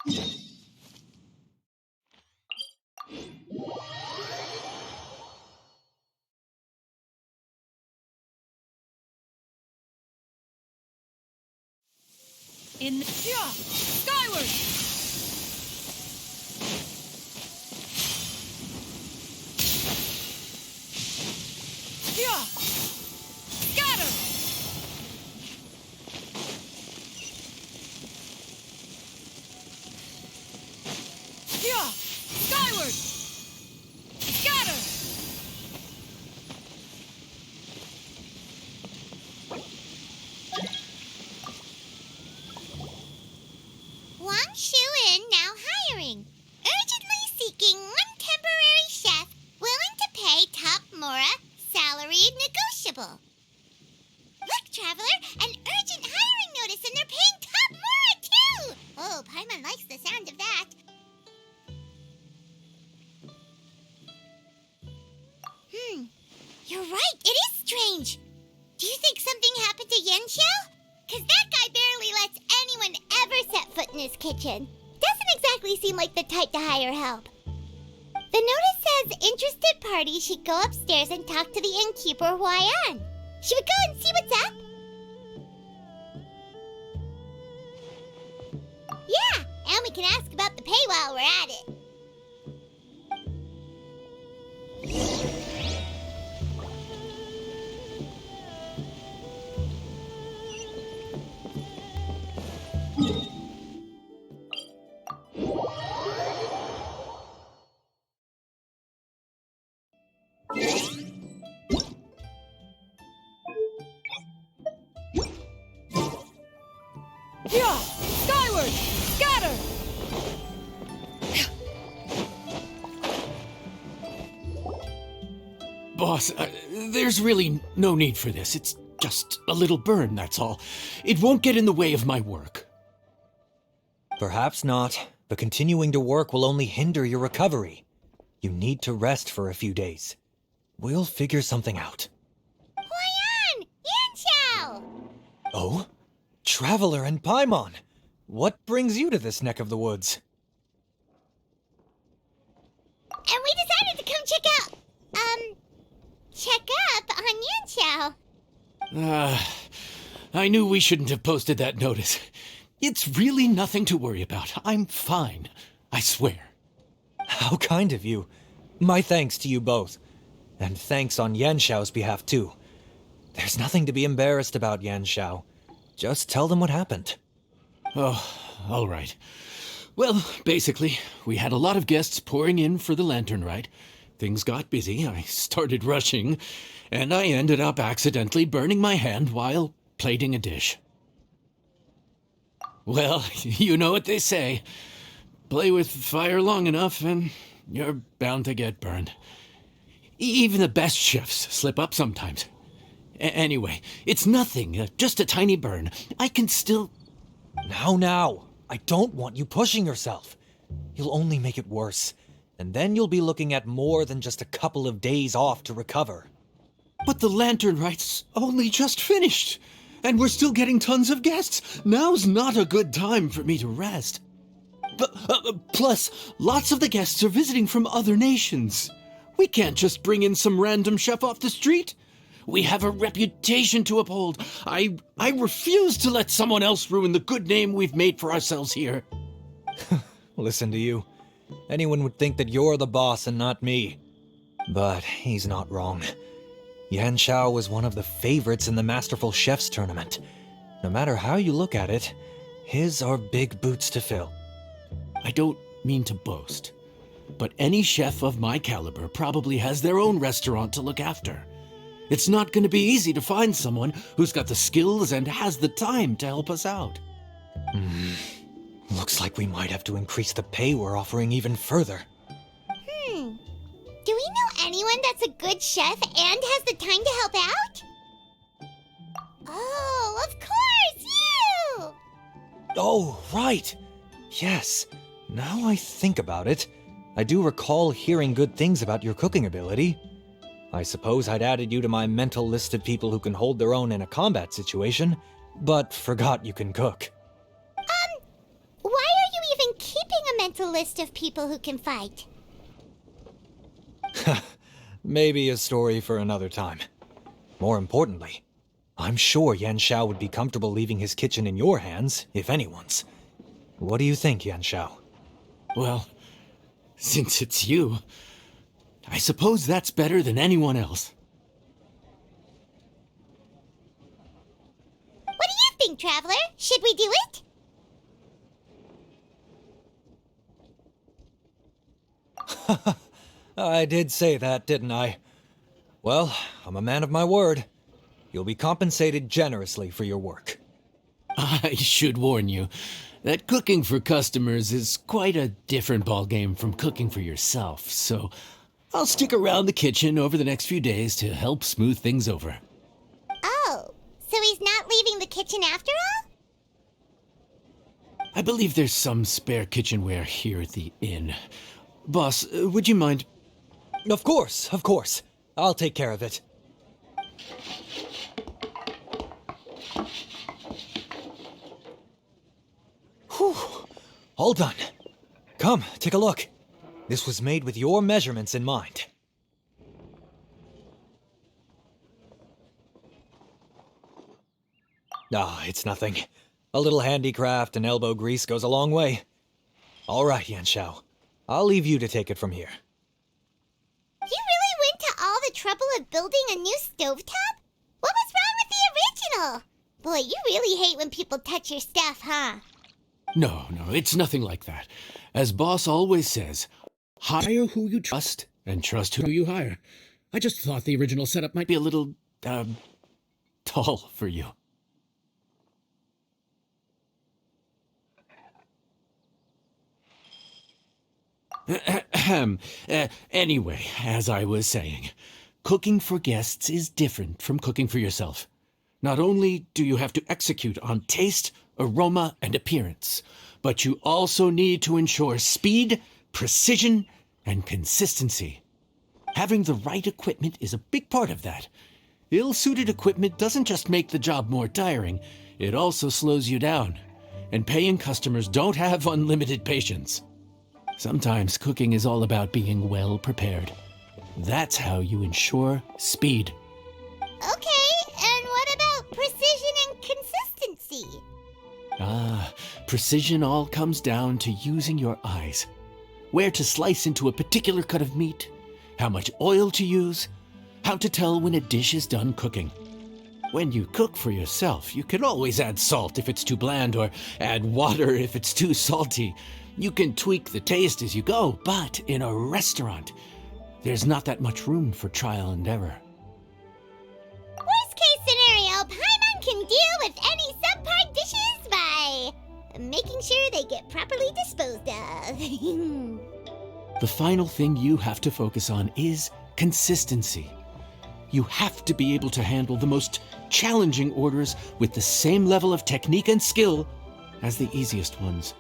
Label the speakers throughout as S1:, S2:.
S1: In the skyward! Scatter! Skyward! Scatter!
S2: Wangshu Inn now hiring. Urgently seeking one temporary chef willing to pay top Mora, salary negotiable. Look, traveler, an urgent hiring notice and they're paying top Mora too! Oh, Paimon likes the sound of that. You're right, it is strange. Do you think something happened to Yenshao? 'Cause that guy barely lets anyone ever set foot in his kitchen. Doesn't exactly seem like the type to hire help. The notice says interested parties should go upstairs and talk to the innkeeper Huayan. Should we go and see what's up? Yeah, and we can ask about the pay while we're at it.
S1: Skyward! Scatter!
S3: Boss, there's really no need for this. It's just a little burn, that's all. It won't get in the way of my work.
S4: Perhaps not, but continuing to work will only hinder your recovery. You need to rest for a few days. We'll figure something out.
S2: Huayan! Yanxiao!
S4: Oh? Traveler and Paimon! What brings you to this neck of the woods?
S2: And we decided to come check up on Yanxiao.
S3: I knew we shouldn't have posted that notice. It's really nothing to worry about. I'm fine. I swear.
S4: How kind of you. My thanks to you both. And thanks on Yanxiao's behalf, too. There's nothing to be embarrassed about, Yanxiao. Just tell them what happened.
S3: Oh, all right. Well, basically, we had a lot of guests pouring in for the lantern ride. Things got busy, I started rushing, and I ended up accidentally burning my hand while plating a dish. Well, you know what they say. Play with fire long enough and you're bound to get burned. Even the best chefs slip up sometimes. Anyway, it's nothing, just a tiny burn. I can still...
S4: Now, I don't want you pushing yourself. You'll only make it worse, and then you'll be looking at more than just a couple of days off to recover.
S3: But the lantern ride's only just finished, and we're still getting tons of guests. Now's not a good time for me to rest. Plus, lots of the guests are visiting from other nations. We can't just bring in some random chef off the street. We have a reputation to uphold. I refuse to let someone else ruin the good name we've made for ourselves here.
S4: Listen to you. Anyone would think that you're the boss and not me. But he's not wrong. Yanxiao was one of the favorites in the Masterful Chefs tournament. No matter how you look at it, his are big boots to fill.
S3: I don't mean to boast, but any chef of my caliber probably has their own restaurant to look after. It's not going to be easy to find someone who's got the skills and has the time to help us out.
S4: Looks like we might have to increase the pay we're offering even further.
S2: Do we know anyone that's a good chef and has the time to help out? Oh, of course, you!
S4: Oh, right. Yes. Now I think about it, I do recall hearing good things about your cooking ability. I suppose I'd added you to my mental list of people who can hold their own in a combat situation, but forgot you can cook.
S2: Why are you even keeping mental list of people who can fight.
S4: Maybe a story for another time. More importantly, I'm sure Yan Shao would be comfortable leaving his kitchen in your hands, if anyone's. What do you think, Yan Shao?
S3: Well, since it's you, I suppose that's better than anyone else.
S2: What do you think, Traveler? Should we do it?
S4: I did say that, didn't I? Well, I'm a man of my word. You'll be compensated generously for your work.
S3: I should warn you that cooking for customers is quite a different ballgame from cooking for yourself, so I'll stick around the kitchen over the next few days to help smooth things over.
S2: Oh, so he's not leaving the kitchen after all?
S3: I believe there's some spare kitchenware here at the inn. Boss, would you mind?
S4: Of course, of course. I'll take care of it. Whew. All done. Come, take a look. This was made with your measurements in mind. Ah, it's nothing. A little handicraft and elbow grease goes a long way. All right, Yan Shao. I'll leave you to take it from here.
S2: You really went to all the trouble of building a new stovetop? What was wrong with the original? Boy, you really hate when people touch your stuff, huh?
S3: No, it's nothing like that. As Boss always says, hire who you trust and trust who you hire. I just thought the original setup might be a little, tall for you. Anyway, as I was saying, cooking for guests is different from cooking for yourself. Not only do you have to execute on taste, aroma, and appearance, but you also need to ensure speed, precision, and consistency. Having the right equipment is a big part of that. Ill-suited equipment doesn't just make the job more tiring, it also slows you down. And paying customers don't have unlimited patience. Sometimes cooking is all about being well prepared. That's how you ensure speed.
S2: Okay, and what about precision and consistency?
S3: Precision all comes down to using your eyes. Where to slice into a particular cut of meat, how much oil to use, how to tell when a dish is done cooking. When you cook for yourself, you can always add salt if it's too bland or add water if it's too salty. You can tweak the taste as you go, but in a restaurant, there's not that much room for trial and error.
S2: Worst case scenario, Paimon can deal with any subpar dishes by making sure they get properly disposed of.
S3: The final thing you have to focus on is consistency. You have to be able to handle the most challenging orders with the same level of technique and skill as the easiest ones.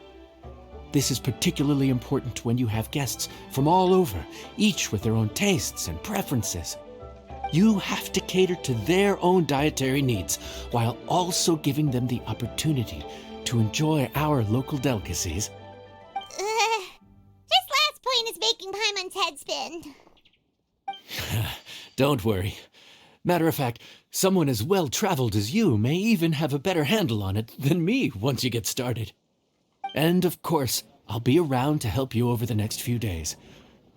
S3: This is particularly important when you have guests from all over, each with their own tastes and preferences. You have to cater to their own dietary needs while also giving them the opportunity to enjoy our local delicacies.
S2: This last point is making Paimon's head spin.
S3: Don't worry. Matter of fact, someone as well-traveled as you may even have a better handle on it than me once you get started. And of course, I'll be around to help you over the next few days.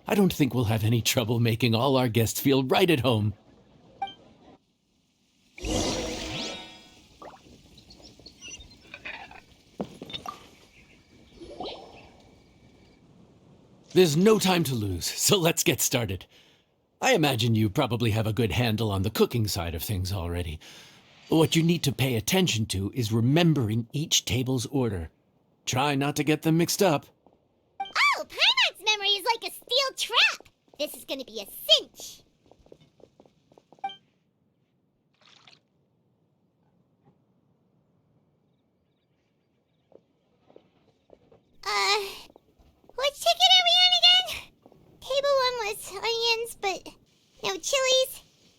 S3: I don't think we'll have any trouble making all our guests feel right at home. There's no time to lose, so let's get started. I imagine you probably have a good handle on the cooking side of things already. What you need to pay attention to is remembering each table's order. Try not to get them mixed up.
S2: Oh, Paimon's memory is like a steel trap. This is gonna be a cinch. Which ticket are we on again? Table 1 was onions, but no chilies.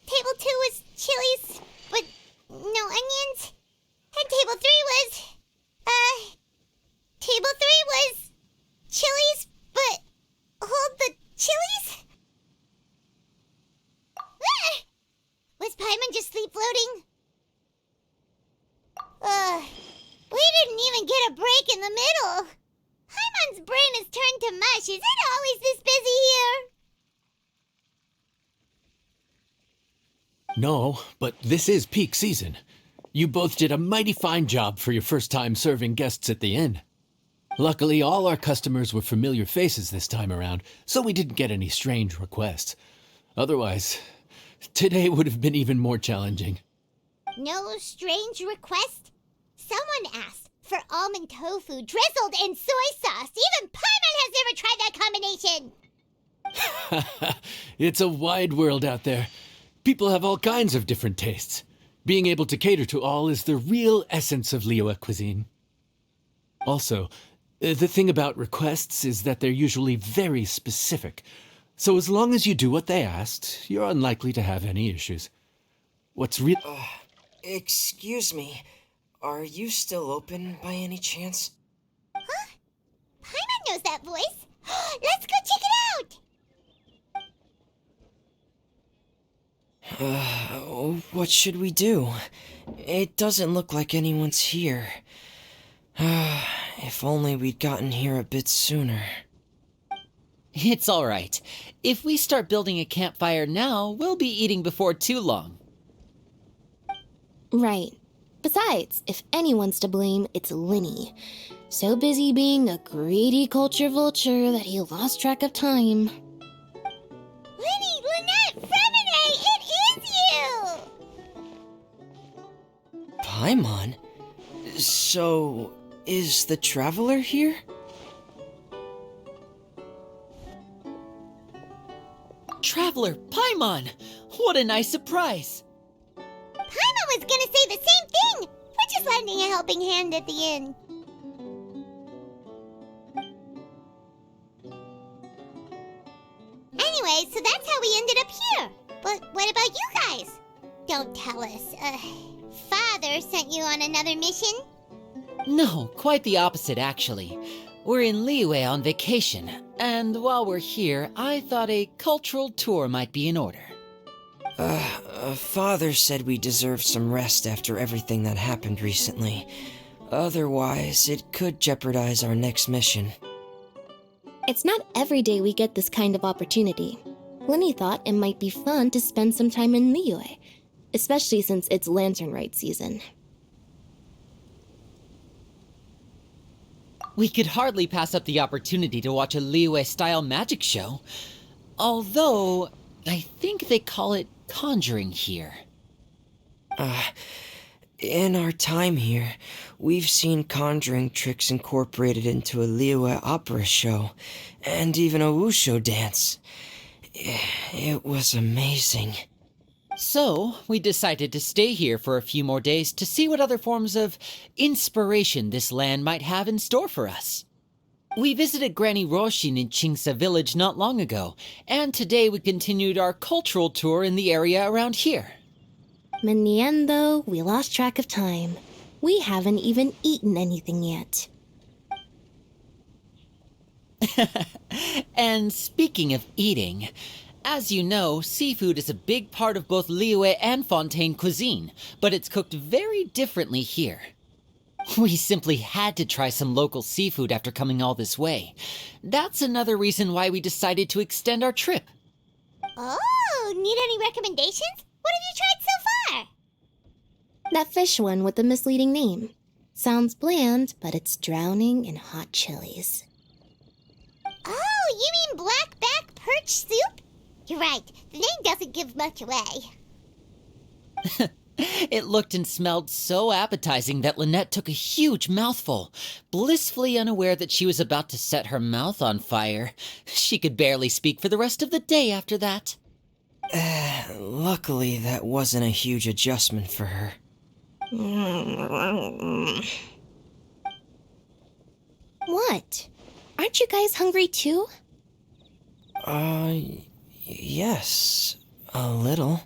S2: Table 2 was chilies, but no onions. And table 3 was, Table 3 was chilies break in the middle. Paimon's brain has turned to mush. Is it always this busy here?
S3: No, but this is peak season. You both did a mighty fine job for your first time serving guests at the inn. Luckily, all our customers were familiar faces this time around, so we didn't get any strange requests. Otherwise, today would have been even more challenging.
S2: No strange request? Someone asked for almond tofu drizzled in soy sauce. Even Paimon has never tried that combination.
S3: It's a wide world out there. People have all kinds of different tastes. Being able to cater to all is the real essence of Liyue cuisine. Also, the thing about requests is that they're usually very specific. So as long as you do what they asked, you're unlikely to have any issues. What's real...
S5: Excuse me. Are you still open by any chance?
S2: Huh? Paimon knows that voice. Let's go check it out.
S5: What should we do? It doesn't look like anyone's here. If only we'd gotten here a bit sooner.
S6: It's all right. If we start building a campfire now, we'll be eating before too long.
S7: Right. Besides, if anyone's to blame, it's Linny. So busy being a greedy culture vulture that he lost track of time.
S2: Linny, Lynette, Fremine, it is you!
S5: Paimon? So, is the traveler here?
S6: Traveler, Paimon! What a nice surprise!
S2: Paimon was gonna say the same thing! We're just lending a helping hand at the inn. Anyway, so that's how we ended up here. But what about you guys? Don't tell us. Father sent you on another mission?
S6: No, quite the opposite, actually. We're in Liyue on vacation, and while we're here, I thought a cultural tour might be in order.
S5: Father said we deserve some rest after everything that happened recently. Otherwise, it could jeopardize our next mission.
S7: It's not every day we get this kind of opportunity. Linny thought it might be fun to spend some time in Liyue, especially since it's lantern rite season.
S6: We could hardly pass up the opportunity to watch a Liyue-style magic show. Although, I think they call it conjuring here.
S5: In our time here, we've seen conjuring tricks incorporated into a Liyue opera show, and even a wushu dance. It was amazing.
S6: So, we decided to stay here for a few more days to see what other forms of inspiration this land might have in store for us. We visited Granny Roshin in Chingsa village not long ago, and today we continued our cultural tour in the area around here.
S7: Meniendo, we lost track of time. We haven't even eaten anything yet.
S6: And speaking of eating, as you know, seafood is a big part of both Liyue and Fontaine cuisine, but it's cooked very differently here. We simply had to try some local seafood after coming all this way. That's another reason why we decided to extend our trip.
S2: Oh, need any recommendations? What have you tried so far?
S7: That fish one with the misleading name. Sounds bland, but it's drowning in hot chilies.
S2: Oh, you mean blackback perch soup? You're right, the name doesn't give much away.
S6: It looked and smelled so appetizing that Lynette took a huge mouthful, blissfully unaware that she was about to set her mouth on fire. She could barely speak for the rest of the day after that.
S5: Luckily, that wasn't a huge adjustment for her.
S7: What? Aren't you guys hungry too?
S5: Yes, a little.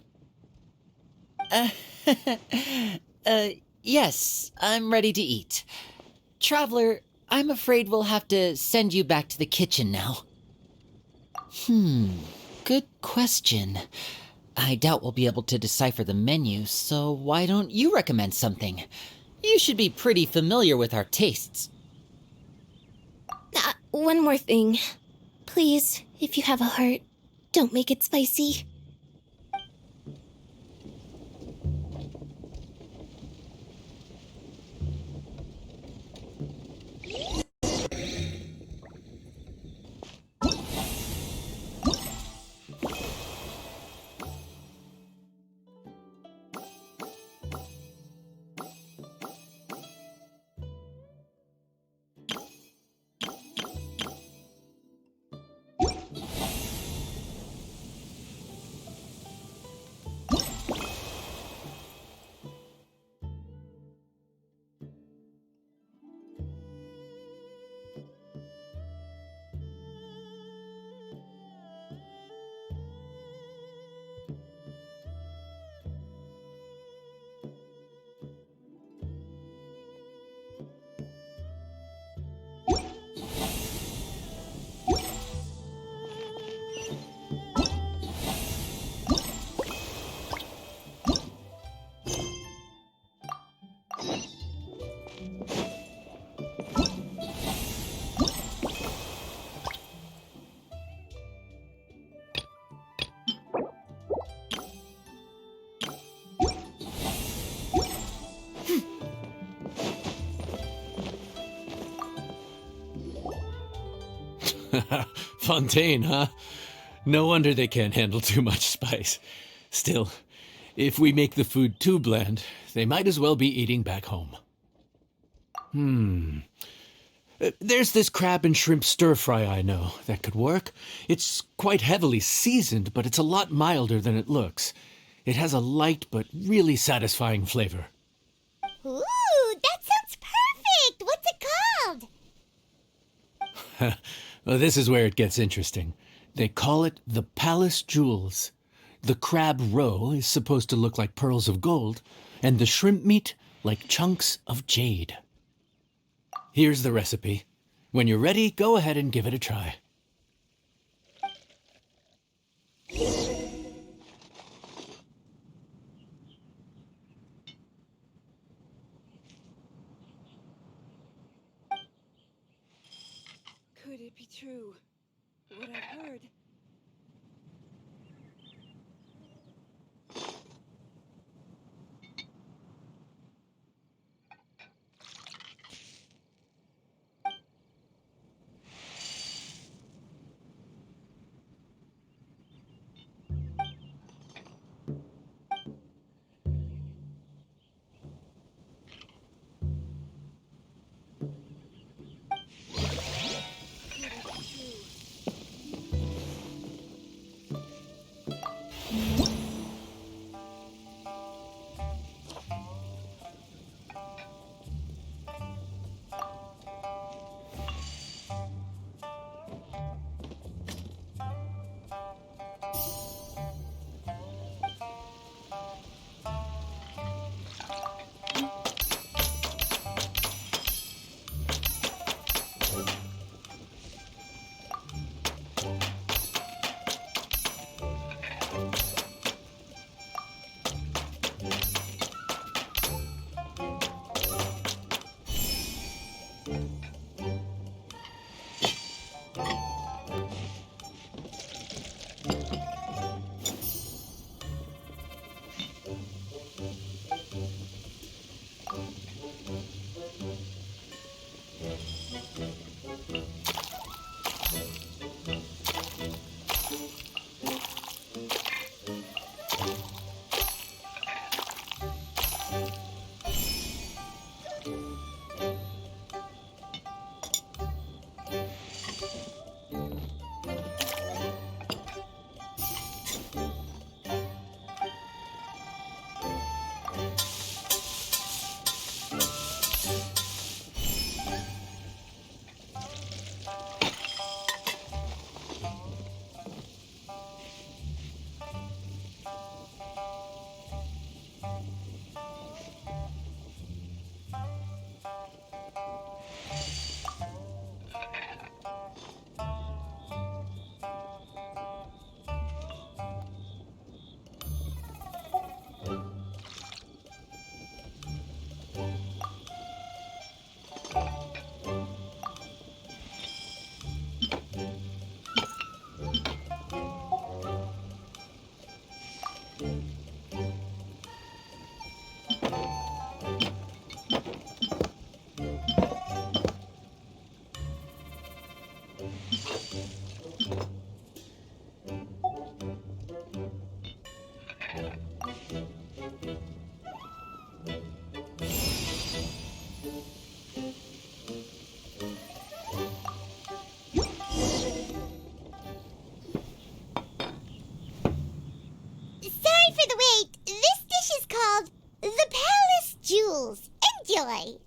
S6: Yes, I'm ready to eat. Traveler, I'm afraid we'll have to send you back to the kitchen now. Good question. I doubt we'll be able to decipher the menu, so why don't you recommend something? You should be pretty familiar with our tastes.
S7: one more thing. Please, if you have a heart, don't make it spicy.
S3: Fontaine, huh? No wonder they can't handle too much spice. Still, if we make the food too bland, they might as well be eating back home. There's this crab and shrimp stir-fry I know that could work. It's quite heavily seasoned, but it's a lot milder than it looks. It has a light but really satisfying flavor.
S2: Ooh, that sounds perfect! What's it called?
S3: Well, this is where it gets interesting. They call it the Palace Jewels. The crab roe is supposed to look like pearls of gold, and the shrimp meat like chunks of jade. Here's the recipe. When you're ready, go ahead and give it a try.
S8: Could it be true? What I've heard.
S2: Sorry for the wait. This dish is called the Palace Jewels. Enjoy.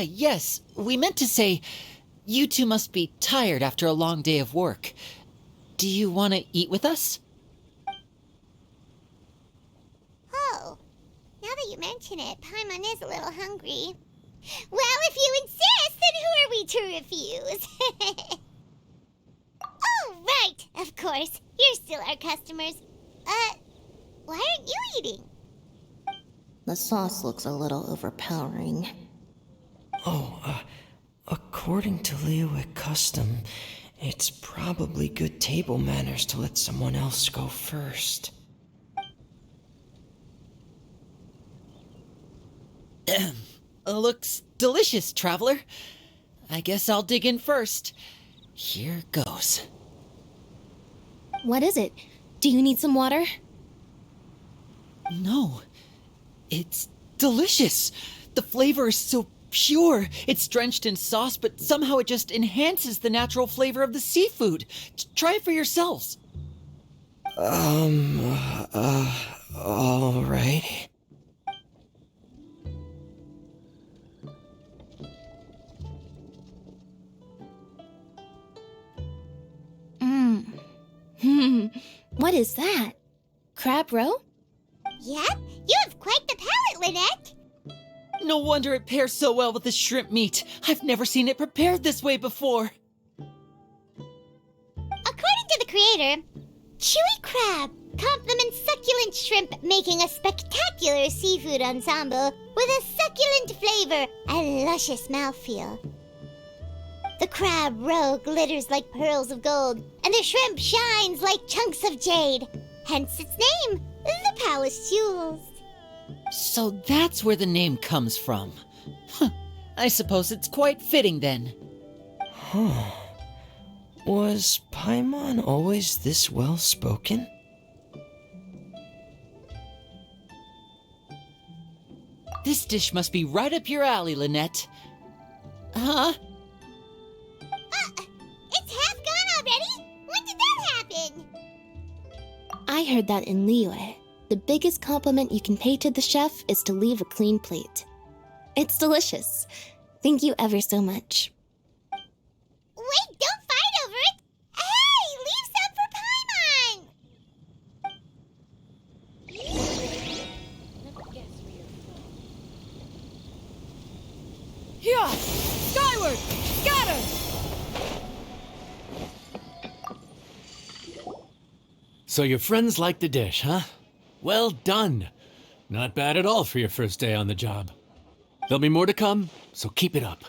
S6: Yes, we meant to say, you two must be tired after a long day of work. Do you want to eat with us?
S2: Oh, now that you mention it, Paimon is a little hungry. Well, if you insist, then who are we to refuse? Oh, right, of course. You're still our customers. Why aren't you eating?
S7: The sauce looks a little overpowering.
S5: According to Liyue custom, it's probably good table manners to let someone else go first.
S6: Looks delicious, traveler. I guess I'll dig in first. Here goes.
S7: What is it? Do you need some water?
S6: No, it's delicious. The flavor is so pure. It's drenched in sauce, but somehow it just enhances the natural flavor of the seafood. Try it for yourselves.
S5: All right.
S7: What is that? Crab roe?
S2: Yep, you have quite the palate, Lynette.
S6: No wonder it pairs so well with the shrimp meat. I've never seen it prepared this way before.
S2: According to the creator, chewy crab complements succulent shrimp, making a spectacular seafood ensemble with a succulent flavor and luscious mouthfeel. The crab roe glitters like pearls of gold, and the shrimp shines like chunks of jade. Hence its name, the Palace Jewels.
S6: So that's where the name comes from. I suppose it's quite fitting then.
S5: Was Paimon always this well-spoken?
S6: This dish must be right up your alley, Lynette. Huh?
S2: It's half gone already? When did that happen?
S7: I heard that in Liyue, the biggest compliment you can pay to the chef is to leave a clean plate. It's delicious. Thank you ever so much.
S2: Wait, don't fight over it! Hey, leave some for Paimon!
S1: Here! Skyward! Scatter!
S3: So your friends like the dish, huh? Well done. Not bad at all for your first day on the job. There'll be more to come, so keep it up.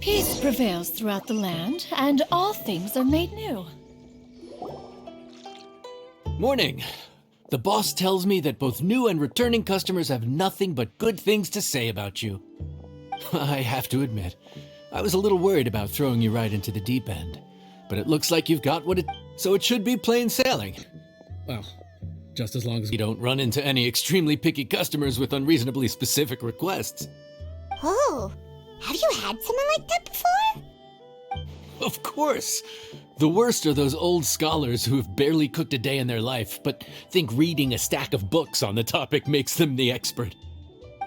S1: Peace prevails throughout the land, and all things are made new.
S3: Morning. The boss tells me that both new and returning customers have nothing but good things to say about you. I have to admit, I was a little worried about throwing you right into the deep end, but it looks like you've got what it... So it should be plain sailing. Well, just as long as you don't run into any extremely picky customers with unreasonably specific requests.
S2: Oh, have you had someone like that before?
S3: Of course! The worst are those old scholars who have barely cooked a day in their life, but think reading a stack of books on the topic makes them the expert.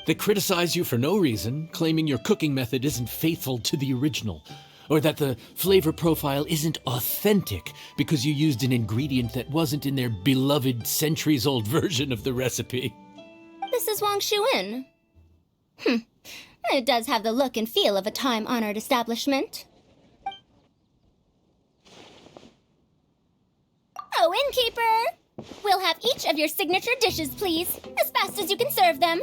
S3: They criticize you for no reason, claiming your cooking method isn't faithful to the original, or that the flavor profile isn't authentic because you used an ingredient that wasn't in their beloved centuries-old version of the recipe.
S7: This is Wangshu Inn. It does have the look and feel of a time-honored establishment. Oh, innkeeper! We'll have each of your signature dishes, please, as fast as you can serve them.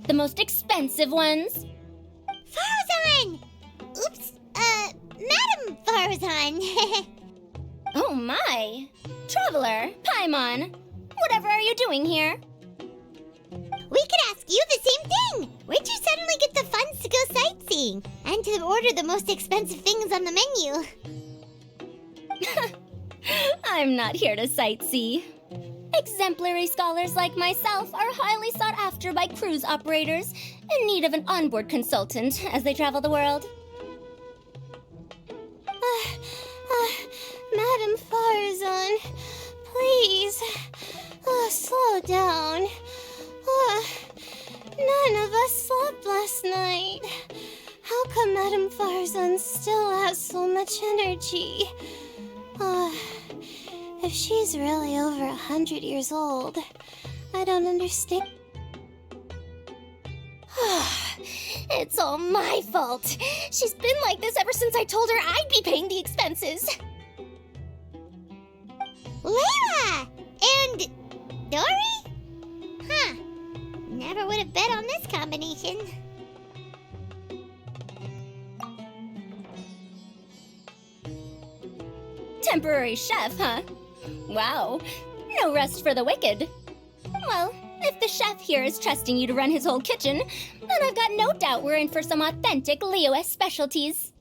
S7: The most expensive ones.
S2: Farazan! Oops, Madam Farazan.
S7: Oh my! Traveler, Paimon, whatever are you doing here?
S2: We could ask you the same thing. Where'd you suddenly get the funds to go sightseeing? And to order the most expensive things on the menu?
S7: I'm not here to sightsee. Exemplary scholars like myself are highly sought after by cruise operators in need of an onboard consultant as they travel the world. Madam Farazan, please, slow down. None of us slept last night. How come Madam Farazan still has so much energy? If she's really over 100 years old, I don't understand. It's all my fault. She's been like this ever since I told her I'd be paying the expenses.
S2: Layla! And Dory? Huh. Never would have bet on this combination.
S7: Temporary chef, huh? Wow. No rest for the wicked. Well, if the chef here is trusting you to run his whole kitchen, then I've got no doubt we're in for some authentic Liyue specialties.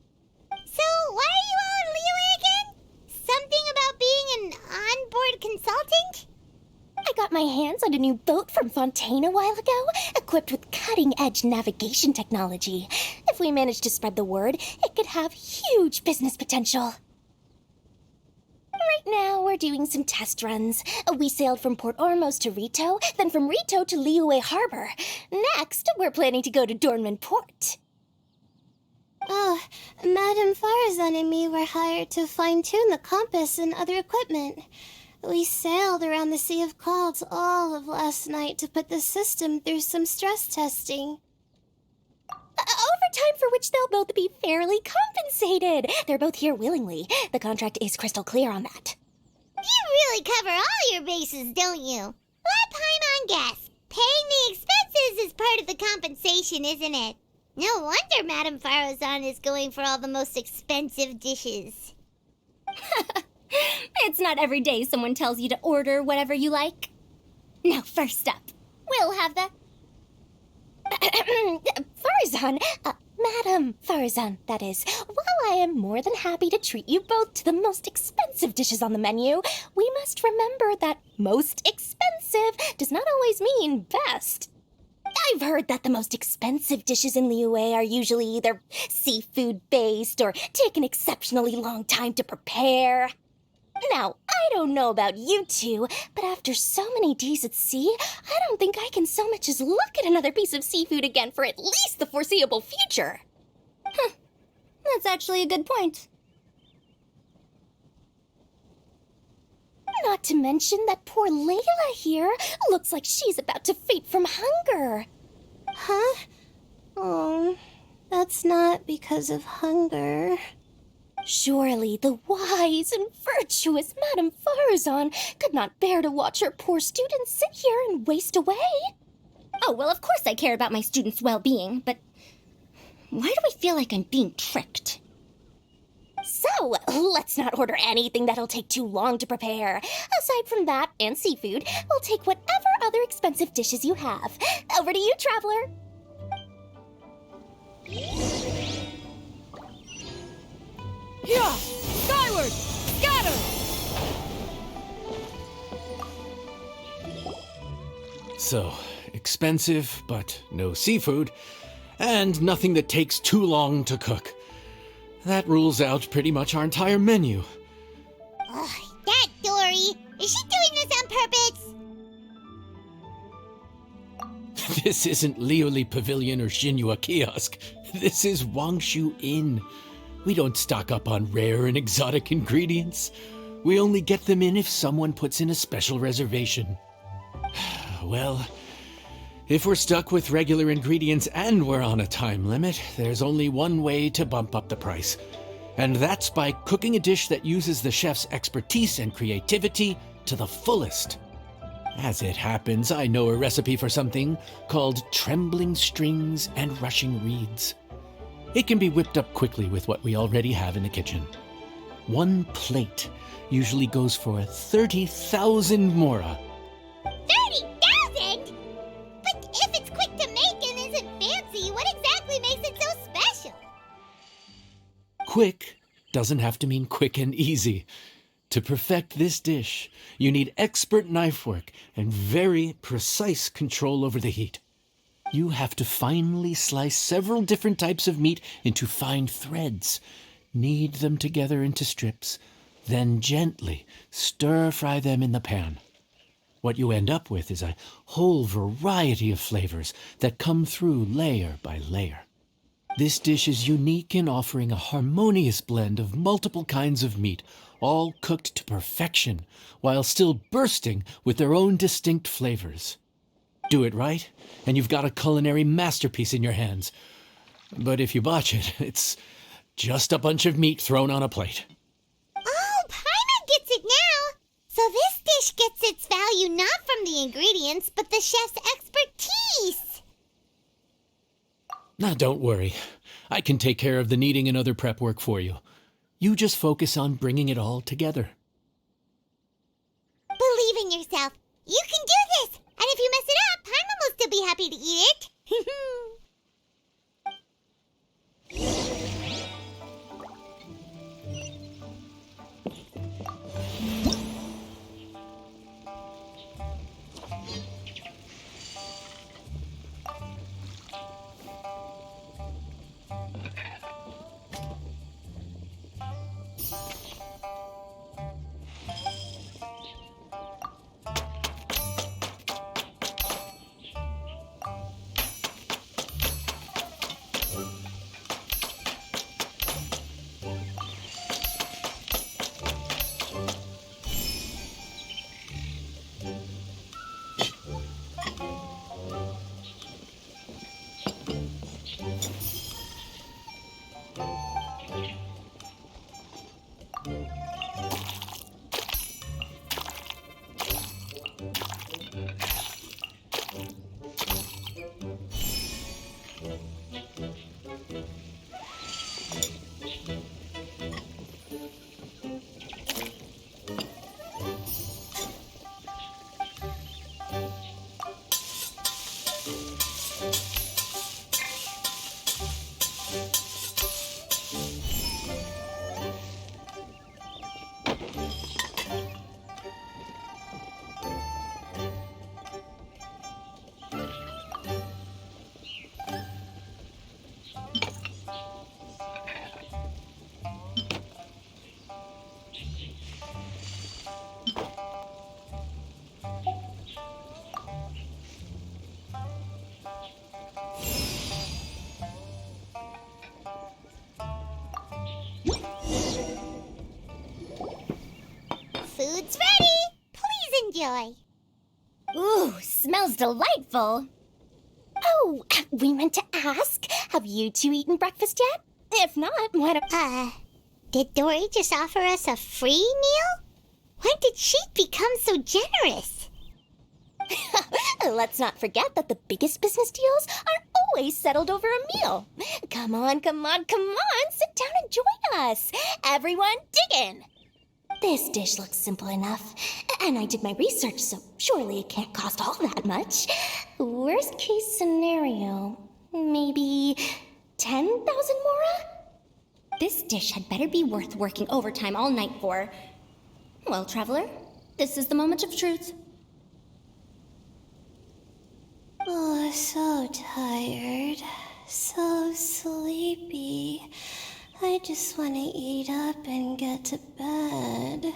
S2: So, why are you all in Liyue again? Something about being an onboard consultant?
S7: I got my hands on a new boat from Fontaine a while ago, equipped with cutting-edge navigation technology. If we manage to spread the word, it could have huge business potential. Right now, we're doing some test runs. We sailed from Port Ormos to Rito, then from Rito to Liyue Harbor. Next, we're planning to go to Dornman Port. Oh, Madam Farazan and me were hired to fine-tune the compass and other equipment. We sailed around the Sea of Clouds all of last night to put the system through some stress testing. Overtime for which they'll both be fairly compensated. They're both here willingly. The contract is crystal clear on that.
S2: You really cover all your bases, don't you? Let Paimon guess. Paying the expenses is part of the compensation, isn't it? No wonder Madame Farazan is going for all the most expensive dishes.
S7: It's not every day someone tells you to order whatever you like. Now, first up, we'll have the... Farazan, Madam Farazan, that is. While I am more than happy to treat you both to the most expensive dishes on the menu, we must remember that most expensive does not always mean best. I've heard that the most expensive dishes in Liyue are usually either seafood-based or take an exceptionally long time to prepare. Now, I don't know about you two, but after so many days at sea, I don't think I can so much as look at another piece of seafood again for at least the foreseeable future. That's actually a good point. Not to mention that poor Layla here looks like she's about to faint from hunger. Huh? Oh, that's not because of hunger. Surely the wise and virtuous Madame Farazan could not bear to watch her poor students sit here and waste away. Oh, well, of course I care about my students' well-being, but why do I feel like I'm being tricked? So, let's not order anything that'll take too long to prepare. Aside from that and seafood, we'll take whatever other expensive dishes you have. Over to you, traveler.
S1: Yeah! Skyward! Scatter!
S3: So, expensive, but no seafood, and nothing that takes too long to cook. That rules out pretty much our entire menu.
S2: Ugh, that Dory! Is she doing this on purpose?
S3: This isn't Lioli Pavilion or Shinua Kiosk. This is Wangshu Inn. We don't stock up on rare and exotic ingredients. We only get them in if someone puts in a special reservation. Well, if we're stuck with regular ingredients and we're on a time limit, there's only one way to bump up the price. And that's by cooking a dish that uses the chef's expertise and creativity to the fullest. As it happens, I know a recipe for something called trembling strings and rushing reeds. It can be whipped up quickly with what we already have in the kitchen. One plate usually goes for 30,000 mora.
S2: 30,000? But if it's quick to make and isn't fancy, what exactly makes it so special?
S3: Quick doesn't have to mean quick and easy. To perfect this dish, you need expert knife work and very precise control over the heat. You have to finely slice several different types of meat into fine threads, knead them together into strips, then gently stir-fry them in the pan. What you end up with is a whole variety of flavors that come through layer by layer. This dish is unique in offering a harmonious blend of multiple kinds of meat, all cooked to perfection, while still bursting with their own distinct flavors. Do it right, and you've got a culinary masterpiece in your hands. But if you botch it, it's just a bunch of meat thrown on a plate.
S2: Oh, Paimon gets it now! So this dish gets its value not from the ingredients, but the chef's expertise!
S3: Now, don't worry. I can take care of the kneading and other prep work for you. You just focus on bringing it all together.
S2: Believe in yourself. You can do this! And if you mess it up, Paimon will still be happy to eat it. Food's ready. Please enjoy.
S7: Ooh, smells delightful. Oh, we meant to ask, have you two eaten breakfast yet? If not, why don't...
S2: Did Dory just offer us a free meal? When did she become so generous?
S7: Let's not forget that the biggest business deals are always settled over a meal. Come on, come on, come on, sit down and join us. Everyone, dig in. This dish looks simple enough, and I did my research, so surely it can't cost all that much. Worst case scenario, maybe 10,000 mora? This dish had better be worth working overtime all night for. Well, traveler, this is the moment of truth.
S2: Oh, so tired. So sleepy. I just want to eat up and get to bed.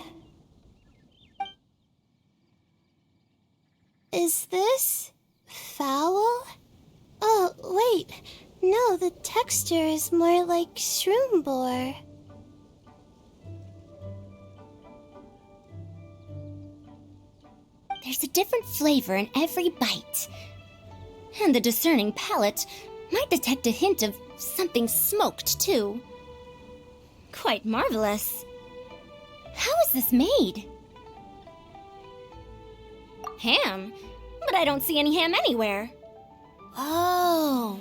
S2: Is this foul? Oh, wait. No, the texture is more like shroom boar.
S7: There's a different flavor in every bite. And the discerning palate might detect a hint of something smoked, too. Quite marvelous. How is this made? Ham? But I don't see any ham anywhere. Oh.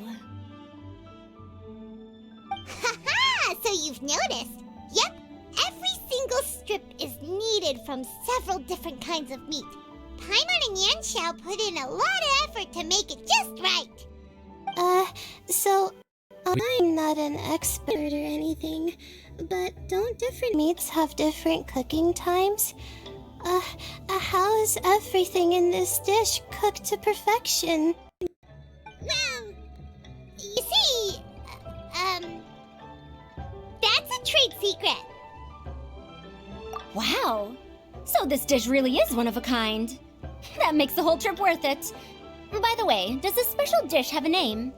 S2: Haha! So you've noticed? Yep, every single strip is kneaded from several different kinds of meat. Paimon and Yanxiao put in a lot of effort to make it just right. So I'm not an expert or anything, but don't different meats have different cooking times? How is everything in this dish cooked to perfection? Well, you see, that's a trade secret.
S7: Wow. So this dish really is one of a kind. That makes the whole trip worth it. By the way, does this special dish have a name?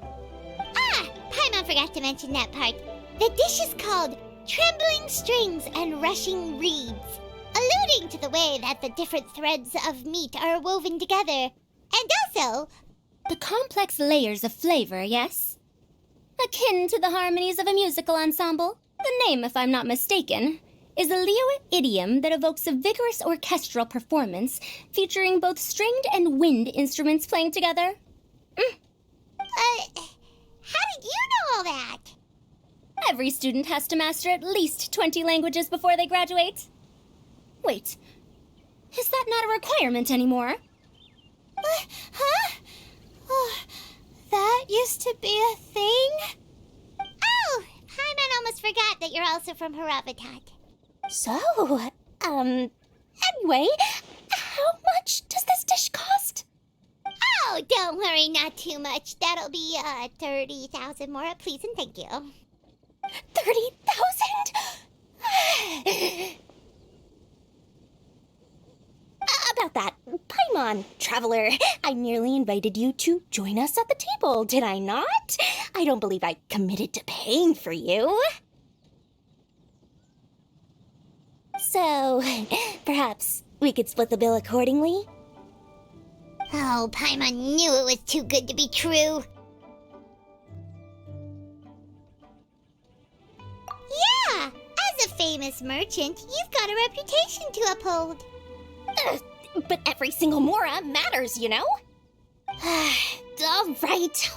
S2: Paimon forgot to mention that part. The dish is called Trembling Strings and Rushing Reeds, alluding to the way that the different threads of meat are woven together. And also,
S7: The complex layers of flavor, yes? Akin to the harmonies of a musical ensemble. The name, if I'm not mistaken, is a Liyue idiom that evokes a vigorous orchestral performance featuring both stringed and wind instruments playing together.
S2: how did you know all that?
S7: Every student has to master at least 20 languages before they graduate. Wait, is that not a requirement anymore?
S2: Huh? Oh, that used to be a thing? Oh, Paimon almost forgot that you're also from Haravatat.
S7: So, anyway, how much does this dish cost?
S2: Oh, don't worry, not too much. That'll be, 30,000 more, please and thank you.
S7: 30,000? About that, Paimon, traveler, I merely invited you to join us at the table, did I not? I don't believe I committed to paying for you. So, perhaps we could split the bill accordingly?
S2: Oh, Paimon knew it was too good to be true. Yeah, as a famous merchant, you've got a reputation to uphold.
S7: But every single mora matters, you know? All right.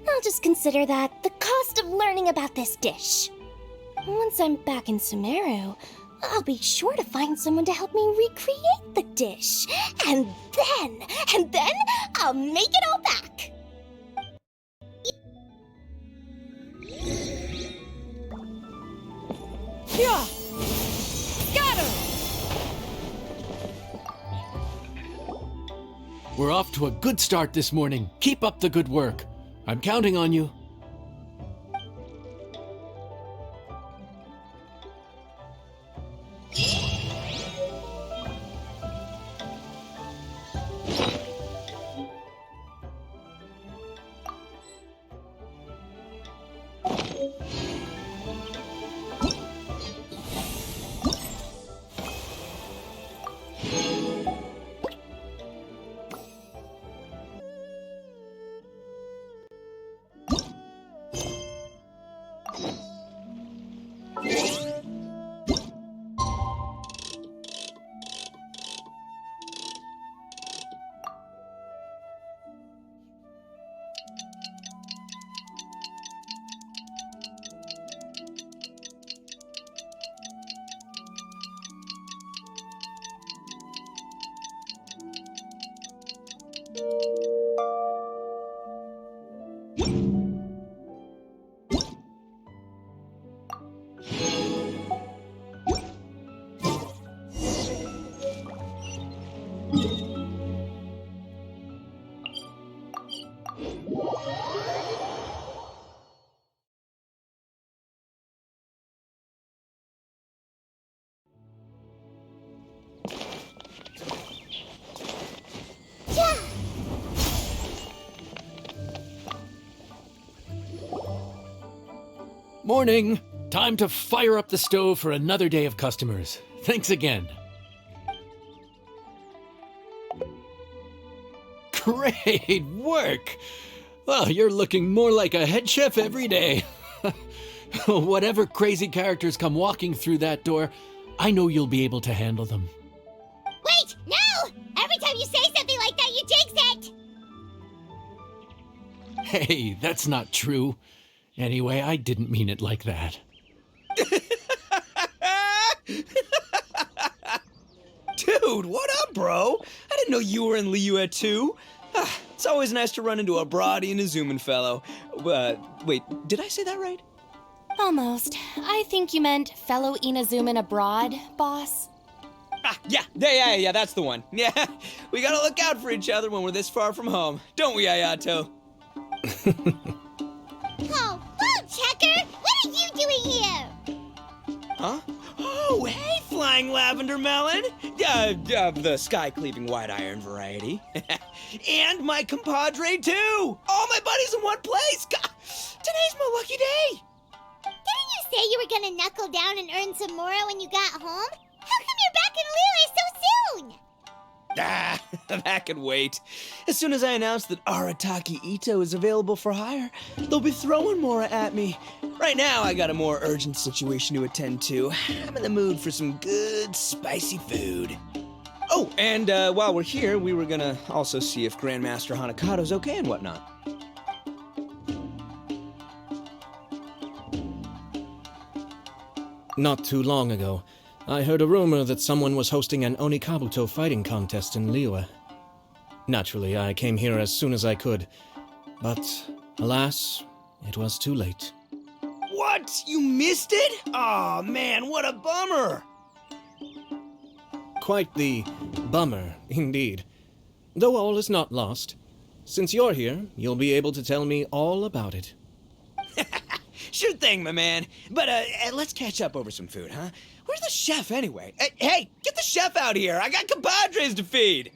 S7: I'll just consider that the cost of learning about this dish. Once I'm back in Sumeru, I'll be sure to find someone to help me recreate the dish. And then I'll make it all back.
S1: Yeah! Scatter!
S3: We're off to a good start this morning. Keep up the good work. I'm counting on you. Morning! Time to fire up the stove for another day of customers. Thanks again. Great work! Well, you're looking more like a head chef every day. Whatever crazy characters come walking through that door, I know you'll be able to handle them.
S2: Wait, no! Every time you say something like that, you jinx it!
S3: Hey, that's not true. Anyway, I didn't mean it like that.
S9: Dude, what up, bro? I didn't know you were in Liyue too. It's always nice to run into a Brody and a Zoomin fellow. Wait, did I say that right?
S7: Almost. I think you meant fellow Inazuman abroad, boss.
S9: Yeah, that's the one. Yeah, we gotta look out for each other when we're this far from home, don't we, Ayato?
S2: Oh, Checker! What are you doing here?
S9: Huh? Oh, hey, Flying Lavender Melon! The sky-cleaving white iron variety. And my compadre, too! All my buddies in one place! God, today's my lucky day!
S2: Didn't you say you were gonna knuckle down and earn some more when you got home? How come you're back in Liyue so soon?
S9: That can wait. As soon as I announce that Arataki Ito is available for hire, they'll be throwing Mora at me. Right now, I got a more urgent situation to attend to. I'm in the mood for some good, spicy food. Oh, and while we're here, we were gonna also see if Grandmaster Hanakado's okay and whatnot.
S10: Not too long ago, I heard a rumor that someone was hosting an Onikabuto fighting contest in Liyue. Naturally, I came here as soon as I could, but alas, it was too late.
S9: What? You missed it? Aw, man, what a bummer!
S10: Quite the bummer, indeed. Though all is not lost. Since you're here, you'll be able to tell me all about it.
S9: Sure thing, my man. But let's catch up over some food, huh? Where's the chef, anyway? Hey, get the chef out here! I got compadres to feed!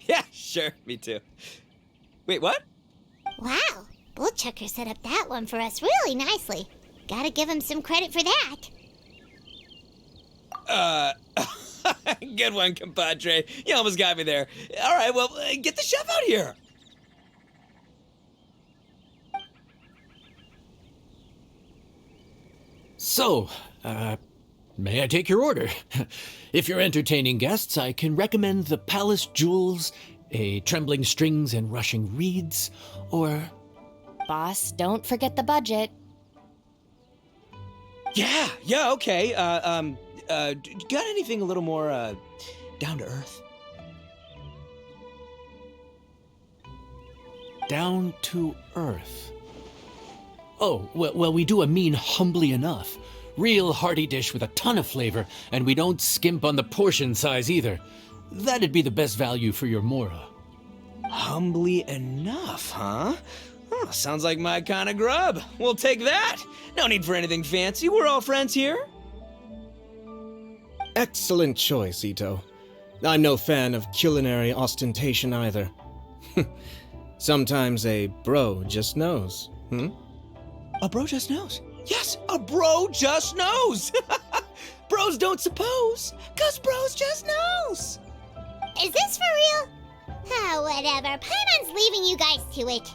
S9: Yeah, sure, me too. Wait, what?
S2: Wow, Bullchucker set up that one for us really nicely. Gotta give him some credit for that.
S9: Good one, compadre. You almost got me there. All right, well, get the chef out here.
S3: So, may I take your order? If you're entertaining guests, I can recommend the Palace Jewels, a Trembling Strings and Rushing Reeds, or...
S7: Boss, don't forget the budget.
S9: Yeah, okay. Got anything a little more, down to earth?
S3: Down to earth. Oh, well, we do a mean humbly enough. Real hearty dish with a ton of flavor, and we don't skimp on the portion size either. That'd be the best value for your Mora.
S9: Humbly enough, huh? Oh, sounds like my kind of grub. We'll take that. No need for anything fancy. We're all friends here.
S10: Excellent choice, Ito. I'm no fan of culinary ostentation either. Sometimes a bro just knows,
S9: A bro just knows. Yes, a bro just knows. Bros don't suppose, 'cause bros just knows.
S2: Is this for real? Ah, whatever. Paimon's leaving you guys to it.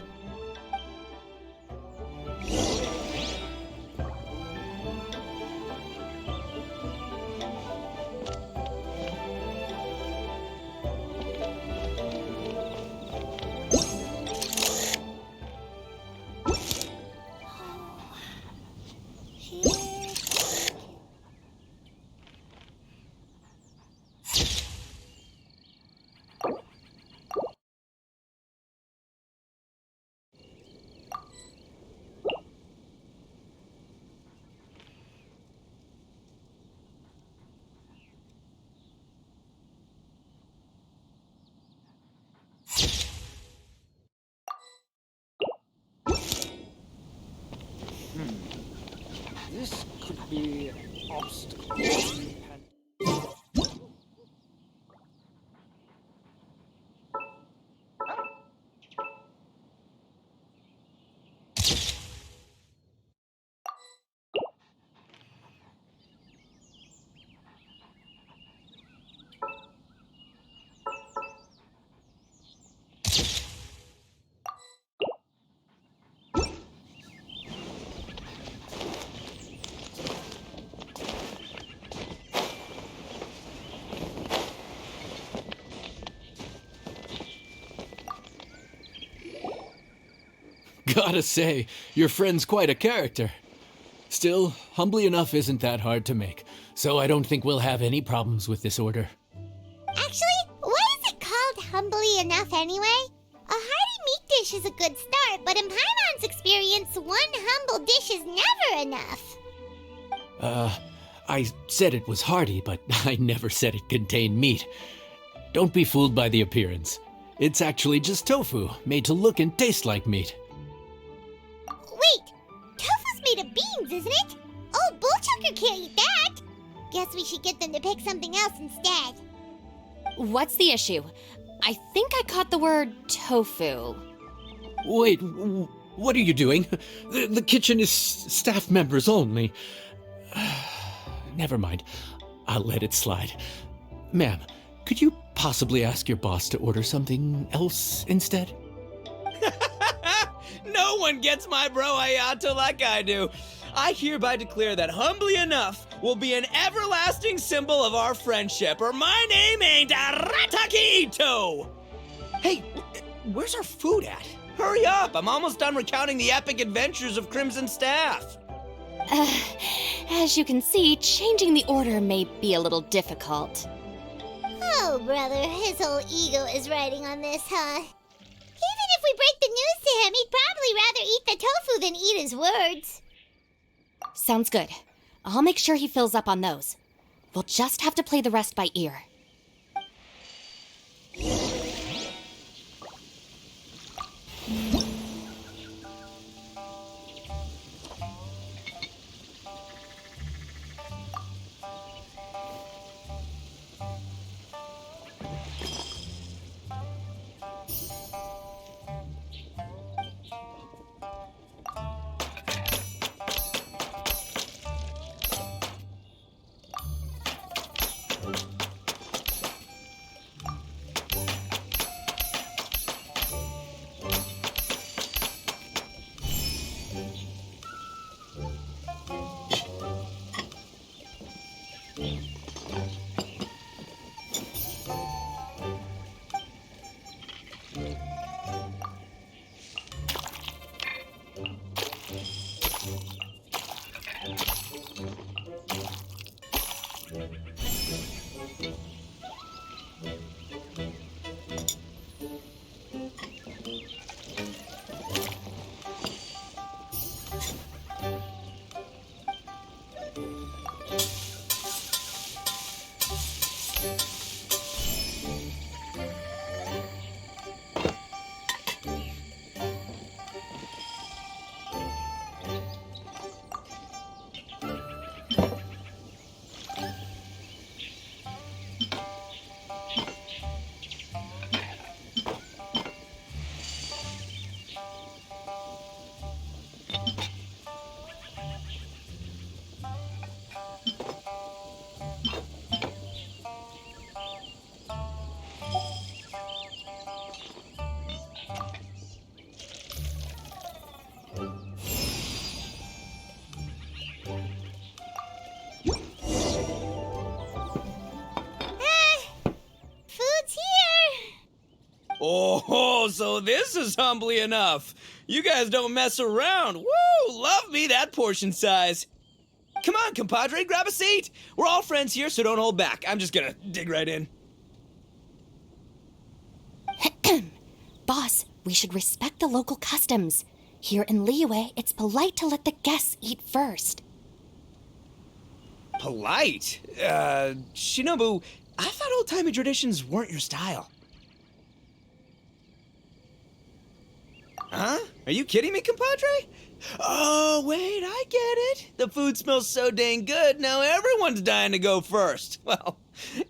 S11: be obstacles.
S3: Gotta say, your friend's quite a character. Still, humbly enough isn't that hard to make, so I don't think we'll have any problems with this order.
S2: Actually, why is it called humbly enough anyway? A hearty meat dish is a good start, but in Paimon's experience, one humble dish is never enough.
S3: I said it was hearty, but I never said it contained meat. Don't be fooled by the appearance. It's actually just tofu, made to look and taste like meat.
S2: Wait, tofu's made of beans, isn't it? Oh, Bullchucker can't eat that. Guess we should get them to pick something else instead.
S7: What's the issue? I think I caught the word tofu.
S3: Wait, what are you doing? The kitchen is staff members only. Never mind. I'll let it slide. Ma'am, could you possibly ask your boss to order something else instead?
S9: No one gets my bro Ayato like I do. I hereby declare that humbly enough will be an everlasting symbol of our friendship, or my name ain't Arataki Ito! Hey, where's our food at? Hurry up, I'm almost done recounting the epic adventures of Crimson Staff.
S7: As you can see, changing the order may be a little difficult.
S2: Oh, brother, his whole ego is riding on this, huh? Even if we break the news to him, he'd probably rather eat the tofu than eat his words.
S7: Sounds good. I'll make sure he fills up on those. We'll just have to play the rest by ear.
S9: Oh, so this is humbly enough. You guys don't mess around. Woo! Love me that portion size. Come on, compadre, grab a seat. We're all friends here, so don't hold back. I'm just gonna dig right in.
S7: Boss, we should respect the local customs. Here in Liyue, it's polite to let the guests eat first.
S9: Polite? Shinobu, I thought old-timey traditions weren't your style. Huh? Are you kidding me, compadre? Oh, wait, I get it. The food smells so dang good, now everyone's dying to go first. Well,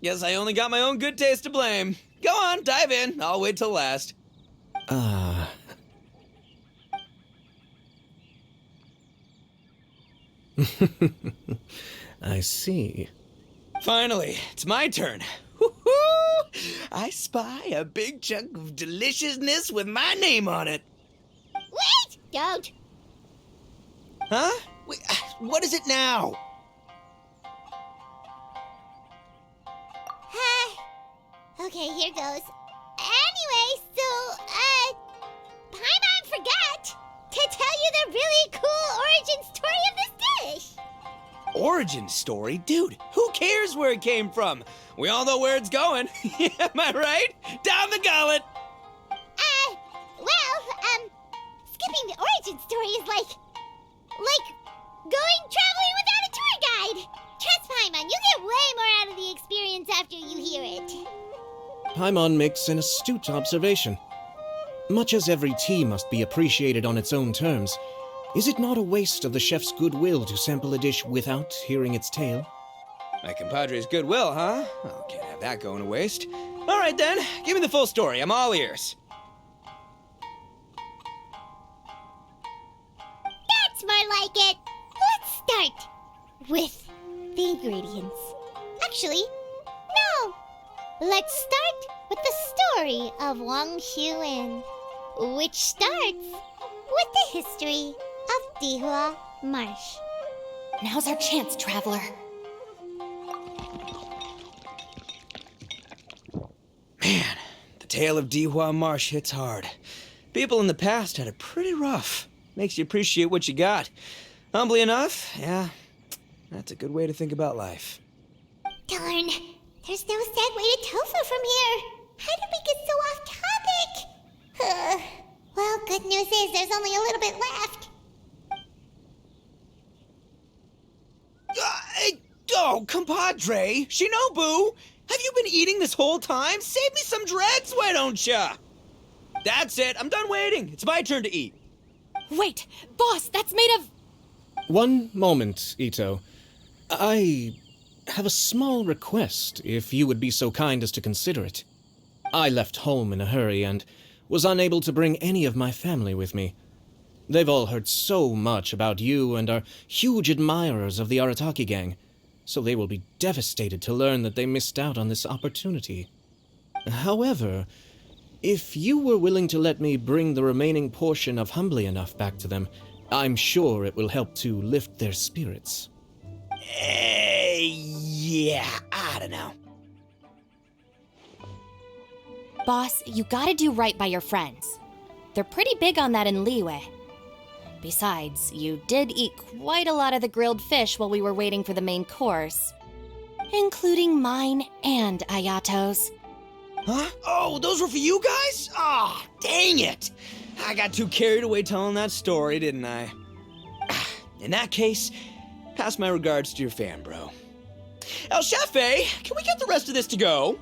S9: guess I only got my own good taste to blame. Go on, dive in. I'll wait till last.
S10: I see.
S9: Finally, it's my turn. Woo-hoo! I spy a big chunk of deliciousness with my name on it.
S2: Wait! Don't!
S9: Huh? Wait, what is it now?
S2: Okay, here goes. Anyway, so, Paimon forgot to tell you the really cool origin story of this dish.
S9: Origin story? Dude, who cares where it came from? We all know where it's going. Am I right? Down the gullet!
S2: Skipping the origin story is like going traveling without a tour guide. Trust Paimon, you get way more out of the experience after you hear it.
S10: Paimon makes an astute observation. Much as every tea must be appreciated on its own terms, is it not a waste of the chef's goodwill to sample a dish without hearing its tale?
S9: My compadre's goodwill, huh? Well, can't have that going to waste. All right then, give me the full story. I'm all ears.
S2: That's more like it. Let's start with the ingredients. Actually, no. Let's start with the story of Wangshu Inn, which starts with the history of Dihua Marsh.
S7: Now's our chance, traveler.
S9: Man, the tale of Dihua Marsh hits hard. People in the past had it pretty rough. Makes you appreciate what you got. Humbly enough, yeah, that's a good way to think about life.
S2: Darn, there's no segue to tofu from here. How did we get so off topic? Well, good news is there's only a little bit left.
S9: Oh, compadre, Shinobu, have you been eating this whole time? Save me some dreads, why don't ya? That's it, I'm done waiting. It's my turn to eat.
S7: Wait, boss, that's made of...
S10: One moment, Ito. I have a small request, if you would be so kind as to consider it. I left home in a hurry and was unable to bring any of my family with me. They've all heard so much about you and are huge admirers of the Arataki gang, so they will be devastated to learn that they missed out on this opportunity. However, if you were willing to let me bring the remaining portion of Humbly Enough back to them, I'm sure it will help to lift their spirits.
S9: Yeah, I don't know.
S7: Boss, you gotta do right by your friends. They're pretty big on that in Liyue. Besides, you did eat quite a lot of the grilled fish while we were waiting for the main course. Including mine and Ayato's.
S9: Huh? Oh, those were for you guys? Ah, dang it! I got too carried away telling that story, didn't I? In that case, pass my regards to your fan, bro. El Chefe, can we get the rest of this to go?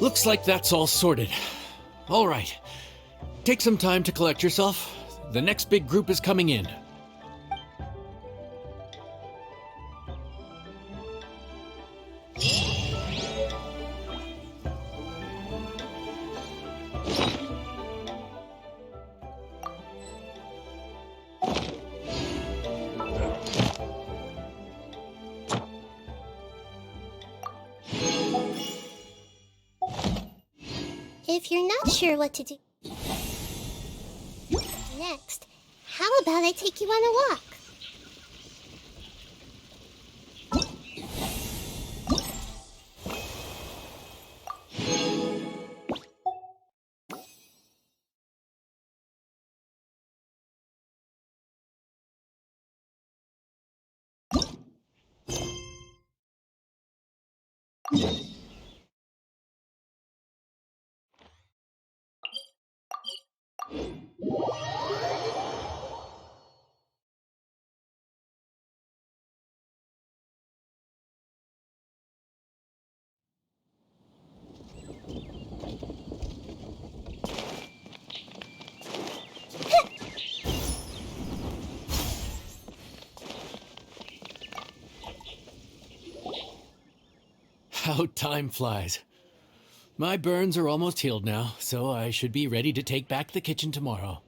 S3: Looks like that's all sorted. All right. Take some time to collect yourself. The next big group is coming in.
S2: If you're not sure what to do next, how about I take you on a walk?
S3: How time flies. My burns are almost healed now, so I should be ready to take back the kitchen tomorrow.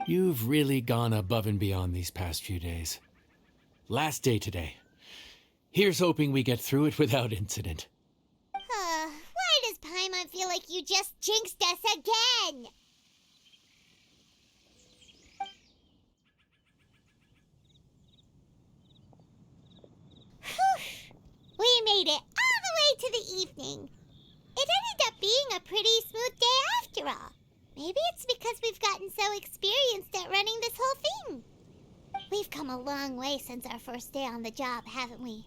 S3: You've really gone above and beyond these past few days. Last day today. Here's hoping we get through it without incident.
S2: Why does Paimon feel like you just jinxed us again? We made it all the way to the evening. It ended up being a pretty smooth day after all. Maybe it's because we've gotten so experienced at running this whole thing. We've come a long way since our first day on the job, haven't we?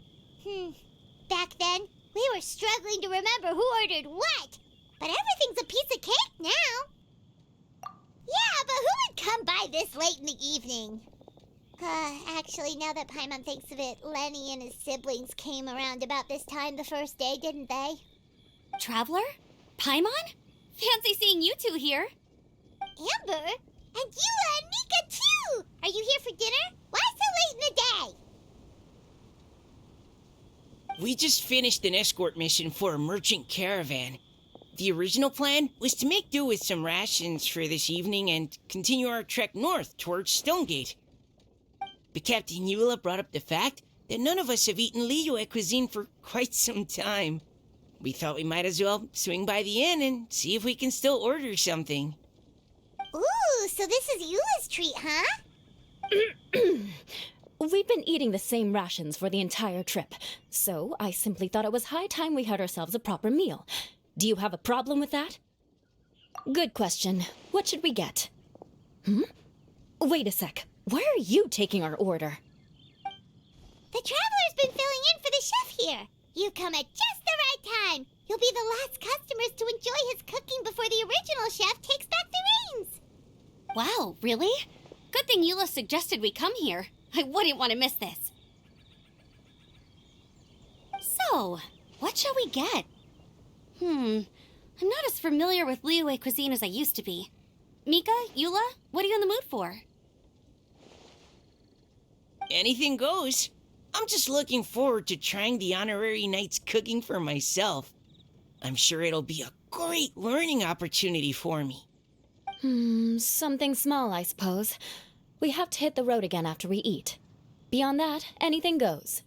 S2: Back then, we were struggling to remember who ordered what. But everything's a piece of cake now. Yeah, but who would come by this late in the evening? Actually, now that Paimon thinks of it, Lenny and his siblings came around about this time the first day, didn't they?
S12: Traveler? Paimon? Fancy seeing you two here.
S2: Amber? And Eula and Mika, too! Are you here for dinner? Why so late in the day?
S5: We just finished an escort mission for a merchant caravan. The original plan was to make do with some rations for this evening and continue our trek north towards Stonegate. But Captain Eula brought up the fact that none of us have eaten Liyue cuisine for quite some time. We thought we might as well swing by the inn and see if we can still order something.
S2: Ooh, so this is Eula's treat, huh?
S7: We've been eating the same rations for the entire trip, so I simply thought it was high time we had ourselves a proper meal. Do you have a problem with that? Good question. What should we get? Wait a sec. Why are you taking our order?
S2: The Traveler's been filling in for the chef here. You come at just the right time. You'll be the last customers to enjoy his cooking before the original chef takes back the reins.
S12: Wow, really? Good thing Eula suggested we come here. I wouldn't want to miss this. So, what shall we get? I'm not as familiar with Liyue cuisine as I used to be. Mika, Eula, what are you in the mood for?
S5: Anything goes. I'm just looking forward to trying the honorary knight's cooking for myself. I'm sure it'll be a great learning opportunity for me.
S7: Something small, I suppose. We have to hit the road again after we eat. Beyond that, anything goes.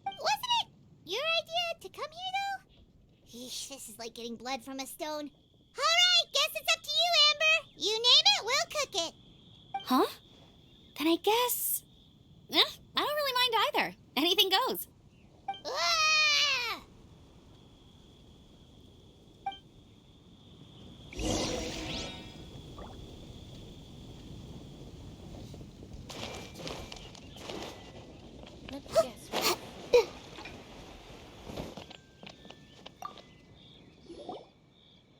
S2: Wasn't it your idea to come here, though? Eesh, this is like getting blood from a stone. All right, guess it's up to you, Amber. You name it, we'll cook it.
S12: Huh? Then I guess... I don't really mind either. Anything goes.
S2: Ah!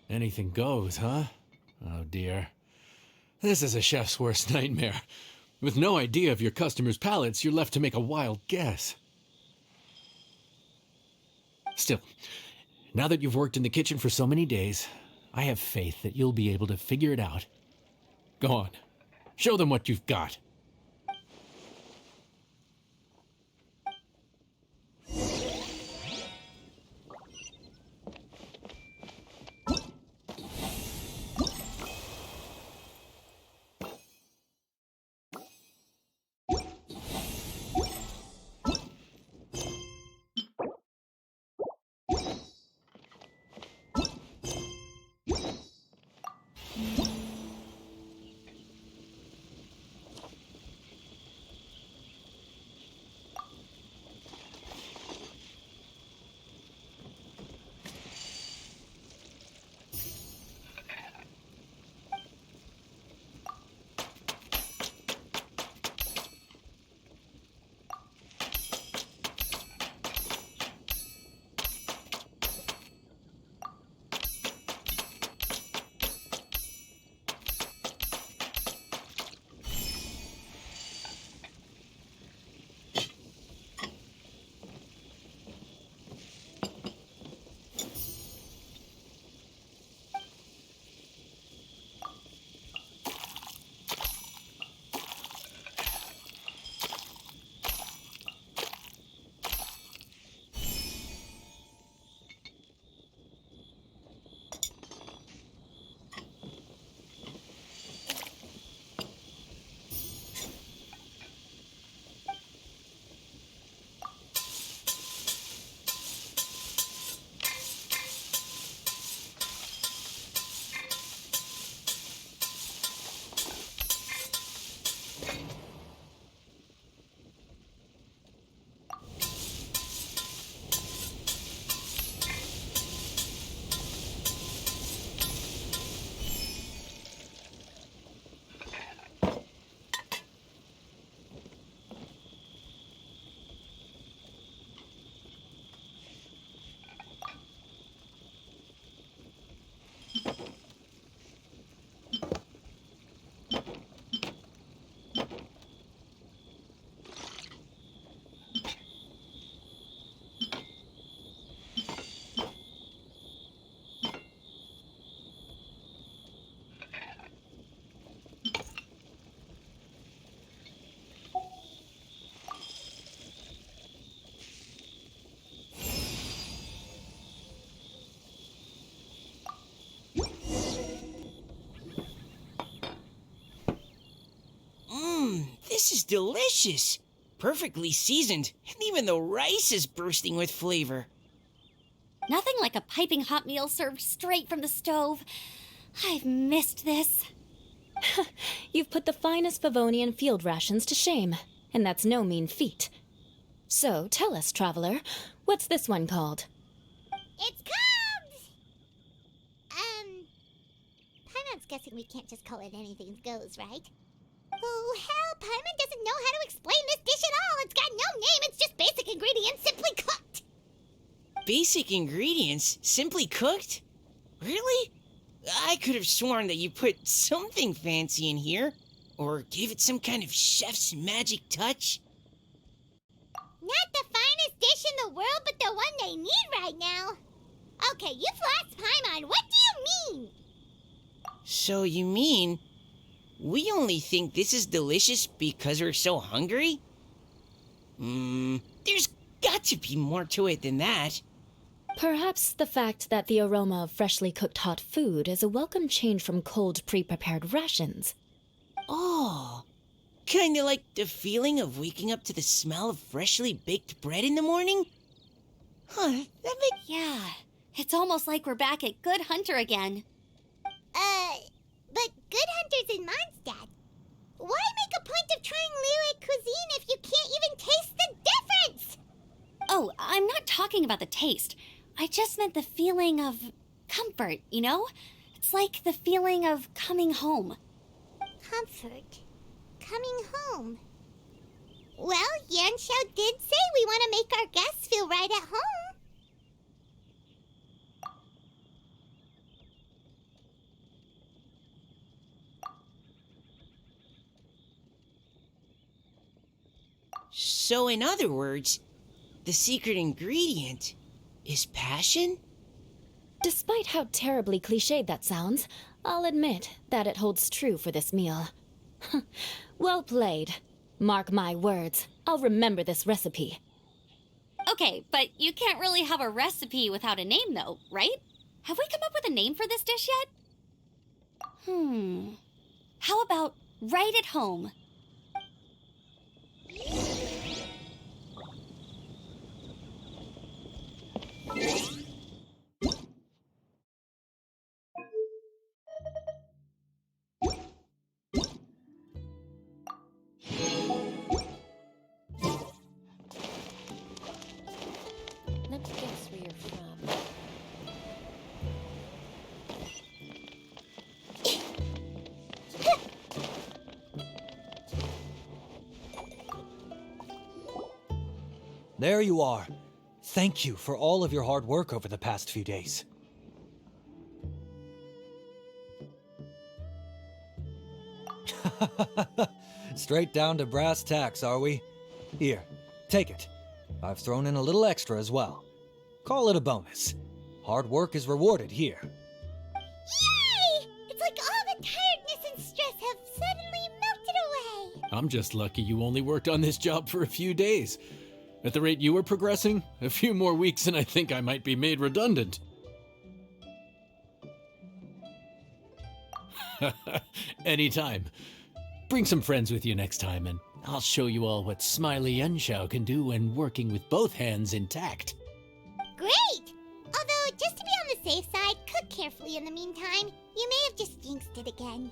S3: Anything goes, huh? Oh dear. This is a chef's worst nightmare. With no idea of your customers' palates, you're left to make a wild guess. Still, now that you've worked in the kitchen for so many days, I have faith that you'll be able to figure it out. Go on. Show them what you've got.
S5: This is delicious. Perfectly seasoned, and even the rice is bursting with flavor.
S12: Nothing like a piping hot meal served straight from the stove. I've missed this.
S7: You've put the finest Favonian field rations to shame, and that's no mean feat. So, tell us, traveler, what's this one called?
S2: It's called... Paimon's guessing we can't just call it anything goes, right? Oh, hell, Paimon doesn't know how to explain this dish at all. It's got no name, it's just basic ingredients simply cooked.
S5: Basic ingredients? Simply cooked? Really? I could have sworn that you put something fancy in here, or gave it some kind of chef's magic touch.
S2: Not the finest dish in the world, but the one they need right now. Okay, you've lost Paimon. What do you mean?
S5: So you mean we only think this is delicious because we're so hungry? There's got to be more to it than that.
S7: Perhaps the fact that the aroma of freshly cooked hot food is a welcome change from cold, pre-prepared rations.
S5: Oh, kinda like the feeling of waking up to the smell of freshly baked bread in the morning? Huh, that makes...
S12: Yeah, it's almost like we're back at Good Hunter again.
S2: But Good Hunter's in Mondstadt. Why make a point of trying Liyue cuisine if you can't even taste the difference?
S12: Oh, I'm not talking about the taste. I just meant the feeling of comfort, you know? It's like the feeling of coming home.
S2: Comfort. Coming home. Well, Yanxiao did say we want to make our guests feel right at home.
S5: So in other words, the secret ingredient is passion?
S7: Despite how terribly cliched that sounds, I'll admit that it holds true for this meal. Well played. Mark my words, I'll remember this recipe.
S12: Okay, but you can't really have a recipe without a name, though, right? Have we come up with a name for this dish yet? How about Right at Home?
S7: Let me guess where you're from.
S4: There you are. Thank you for all of your hard work over the past few days. Straight down to brass tacks, are we? Here, take it. I've thrown in a little extra as well. Call it a bonus. Hard work is rewarded here.
S2: Yay! It's like all the tiredness and stress have suddenly melted away.
S3: I'm just lucky you only worked on this job for a few days. At the rate you were progressing, a few more weeks and I think I might be made redundant. Anytime. Bring some friends with you next time and I'll show you all what Smiley Yanxiao can do when working with both hands intact.
S2: Great! Although, just to be on the safe side, cook carefully in the meantime. You may have just jinxed it again.